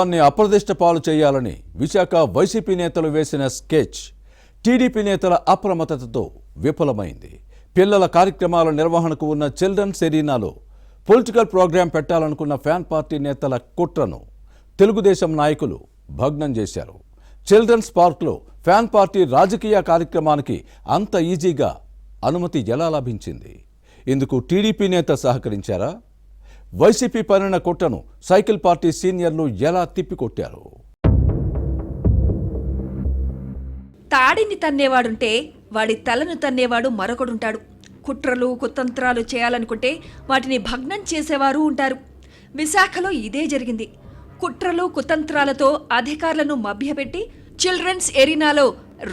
అప్రదిష్ట పాలు చేయాలని విశాఖ వైసీపీ నేతలు వేసిన స్కెచ్ టీడీపీ నేతల అప్రమత్తతతో విఫలమైంది. పిల్లల కార్యక్రమాల నిర్వహణకు ఉన్న చిల్డ్రన్స్ ఎరీనాలో పొలిటికల్ ప్రోగ్రాం పెట్టాలనుకున్న ఫ్యాన్ పార్టీ నేతల కుట్రను తెలుగుదేశం నాయకులు భగ్నం చేశారు. చిల్డ్రన్స్ పార్క్లో ఫ్యాన్ పార్టీ రాజకీయ కార్యక్రమానికి అంత ఈజీగా అనుమతి ఎలా లభించింది? ఇందుకు టీడీపీ నేత సహకరించారా? వైసీపీ పనిన కుట్రను సైకిల్ పార్టీ సీనియర్లు ఎలా తిప్పికొట్టారు? తాడిని తన్నేవాడుంటే వాడి తలను తన్నేవాడు మరొకడుంటాడు. కుట్రలు కుతంత్రాలు చేయాలనుకుంటే వాటిని భగ్నం చేసేవారు ఉంటారు. విశాఖలో ఇదే జరిగింది. కుట్రలు కుతంత్రాలతో అధికారులను మభ్యపెట్టి చిల్డ్రన్స్ ఎరీనాలో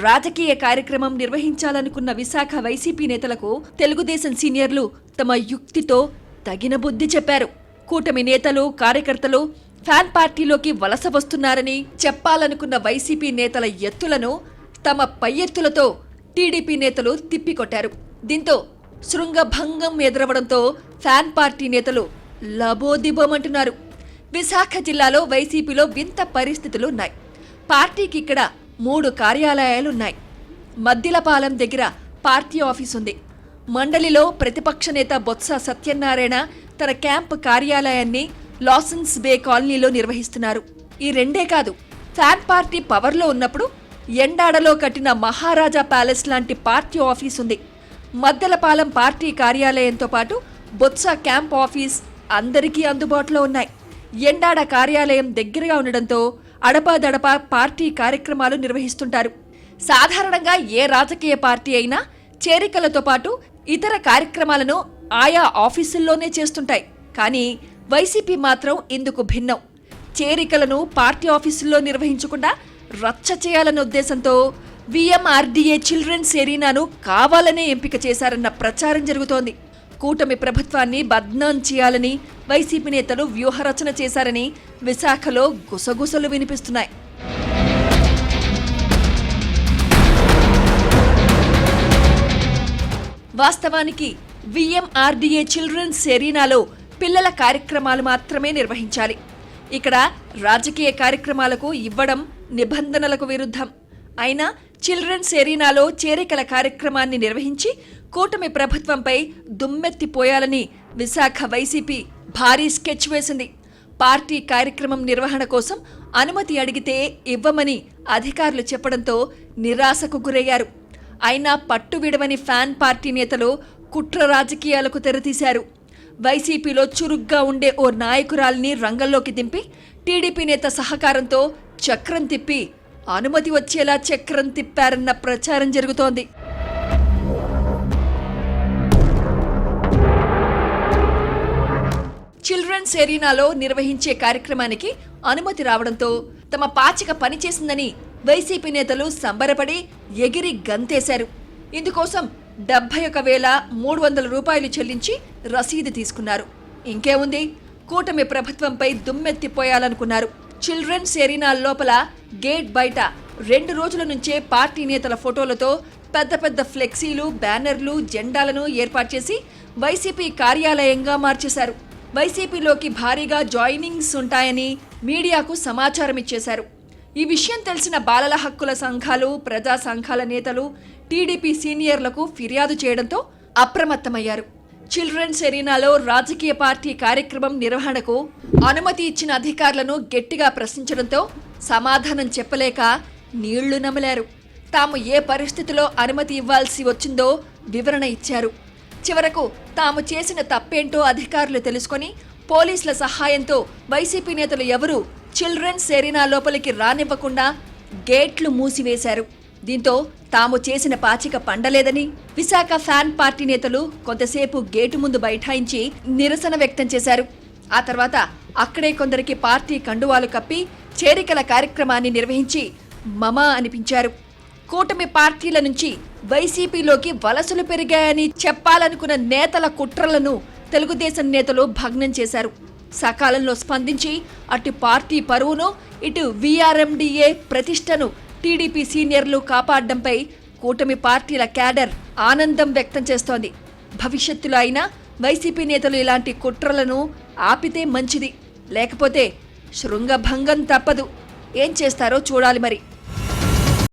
రాజకీయ కార్యక్రమం నిర్వహించాలనుకున్న విశాఖ వైసీపీ నేతలకు తెలుగుదేశం సీనియర్లు తమ యుక్తితో తగిన బుద్ధి చెప్పారు. కూటమి నేతలు కార్యకర్తలు ఫ్యాన్ పార్టీలోకి వలస వస్తున్నారని చెప్పాలనుకున్న వైసీపీ నేతల ఎత్తులను తమ పై ఎత్తులతో టీడీపీ నేతలు తిప్పికొట్టారు. దీంతో శృంగభంగం ఎదురవడంతో ఫ్యాన్ పార్టీ నేతలు లబోదిబోమంటున్నారు. విశాఖ జిల్లాలో వైసీపీలో వింత పరిస్థితులు ఉన్నాయి. పార్టీకి ఇక్కడ 3 కార్యాలయాలున్నాయి. మద్దిలపాలెం దగ్గర పార్టీ ఆఫీస్ ఉంది. మండలిలో ప్రతిపక్ష నేత బొత్స సత్యనారాయణ తన క్యాంప్ కార్యాలయాన్ని లాసన్స్ బే కాలనీలో నిర్వహిస్తున్నారు. ఈ రెండే కాదు, ఫ్యాన్ పార్టీ పవర్లో ఉన్నప్పుడు ఎండాడలో కట్టిన మహారాజా ప్యాలెస్ లాంటి పార్టీ ఆఫీస్ ఉంది. మద్దెలపాలెం పార్టీ కార్యాలయంతో పాటు బొత్స క్యాంప్ ఆఫీస్ అందరికీ అందుబాటులో ఉన్నాయి. ఎండాడ కార్యాలయం దగ్గరగా ఉండడంతో అడపాదడపా పార్టీ కార్యక్రమాలు నిర్వహిస్తుంటారు. సాధారణంగా ఏ రాజకీయ పార్టీ అయినా చేరికలతో పాటు ఇతర కార్యక్రమాలను ఆయా ఆఫీసుల్లోనే చేస్తుంటాయి. కానీ వైసీపీ మాత్రం ఇందుకు భిన్నం. చేరికలను పార్టీ ఆఫీసుల్లో నిర్వహించకుండా రచ్చ చేయాలన్న ఉద్దేశంతో విఎంఆర్డీఏ చిల్డ్రన్స్ ఎరీనాను కావాలనే ఎంపిక చేశారన్న ప్రచారం జరుగుతోంది. కూటమి ప్రభుత్వాన్ని బద్నాం చేయాలని వైసీపీ నేతలు వ్యూహరచన చేశారని విశాఖలో గుసగుసలు వినిపిస్తున్నాయి. వాస్తవానికి విఎంఆర్డీఏ చిల్డ్రన్స్ ఎరీనాలో పిల్లల కార్యక్రమాలు మాత్రమే నిర్వహించాలి. ఇక్కడ రాజకీయ కార్యక్రమాలకు ఇవ్వడం నిబంధనలకు విరుద్ధం. అయినా చిల్డ్రన్స్ ఎరీనాలో చేరికల కార్యక్రమాన్ని నిర్వహించి కూటమి ప్రభుత్వంపై దుమ్మెత్తిపోయాలని విశాఖ వైసీపీ భారీ స్కెచ్ వేసింది. పార్టీ కార్యక్రమం నిర్వహణ కోసం అనుమతి అడిగితే ఇవ్వమని అధికారులు చెప్పడంతో నిరాశకు గురయ్యారు. అయినా పట్టు విడవని ఫ్యాన్ పార్టీ నేతలు కుట్ర రాజకీయాలకు తెరతీశారు. వైసీపీలో చురుగ్గా ఉండే ఓ నాయకురాల్ని రంగంలోకి దింపి టీడీపీ నేత సహకారంతో చక్రం తిప్పి అనుమతి వచ్చేలా చక్రం తిప్పారన్న ప్రచారం జరుగుతోంది. చిల్డ్రన్స్ ఎరీనాలో నిర్వహించే కార్యక్రమానికి అనుమతి రావడంతో తమ పాచిక పనిచేసిందని వైసీపీ నేతలు సంబరపడి ఎగిరి గంతేశారు. ఇందుకోసం 71,300 రూపాయలు చెల్లించి రసీదు తీసుకున్నారు. ఇంకేముంది, కూటమి ప్రభుత్వంపై దుమ్మెత్తిపోయాలనుకున్నారు. చిల్డ్రన్స్ ఎరీనా లోపల గేట్ బయట 2 రోజుల నుంచే పార్టీ నేతల ఫోటోలతో పెద్ద పెద్ద ఫ్లెక్సీలు, బ్యానర్లు, జెండాలను ఏర్పాటు చేసి వైసీపీ కార్యాలయంగా మార్చేశారు. వైసీపీలోకి భారీగా జాయినింగ్స్ ఉంటాయని మీడియాకు సమాచారం ఇచ్చేశారు. ఈ విషయం తెలిసిన బాలల హక్కుల సంఘాలు, ప్రజా సంఘాల నేతలు టీడీపీ సీనియర్లకు ఫిర్యాదు చేయడంతో అప్రమత్తమయ్యారు. చిల్డ్రన్స్ ఎరీనాలో రాజకీయ పార్టీ కార్యక్రమం నిర్వహణకు అనుమతి ఇచ్చిన అధికారులను గట్టిగా ప్రశ్నించడంతో సమాధానం చెప్పలేక నీళ్లు నమలారు. తాము ఏ పరిస్థితిలో అనుమతి ఇవ్వాల్సి వచ్చిందో వివరణ ఇచ్చారు. చివరకు తాము చేసిన తప్పేంటో అధికారులు తెలుసుకొని పోలీసుల సహాయంతో వైసీపీ నేతలు ఎవరూ చిల్డ్రన్స్ ఎరీనా లోపలికి రానివ్వకుండా గేట్లు మూసివేశారు. దీంతో తాము చేసిన పాచిక పండలేదని విశాఖ ఫ్యాన్ పార్టీ నేతలు కొంతసేపు గేటు ముందు బైఠాయించి నిరసన వ్యక్తం చేశారు. ఆ తర్వాత అక్కడే కొందరికి పార్టీ కండువాలు కప్పి చేరికల కార్యక్రమాన్ని నిర్వహించి మమా అనిపించారు. కూటమి పార్టీల నుంచి వైసీపీలోకి వలసలు పెరిగాయని చెప్పాలనుకున్న నేతల కుట్రలను తెలుగుదేశం నేతలు భగ్నం చేశారు. సకాలంలో స్పందించి అటు పార్టీ పరువును, ఇటు విఆర్ఎండీఏ ప్రతిష్టను టీడీపీ సీనియర్లు కాపాడడంపై కూటమి పార్టీల క్యాడర్ ఆనందం వ్యక్తం చేస్తోంది. భవిష్యత్తులో అయినా వైసీపీ నేతలు ఇలాంటి కుట్రలను ఆపితే మంచిది, లేకపోతే శృంగభంగం తప్పదు. ఏం చేస్తారో చూడాలి మరి.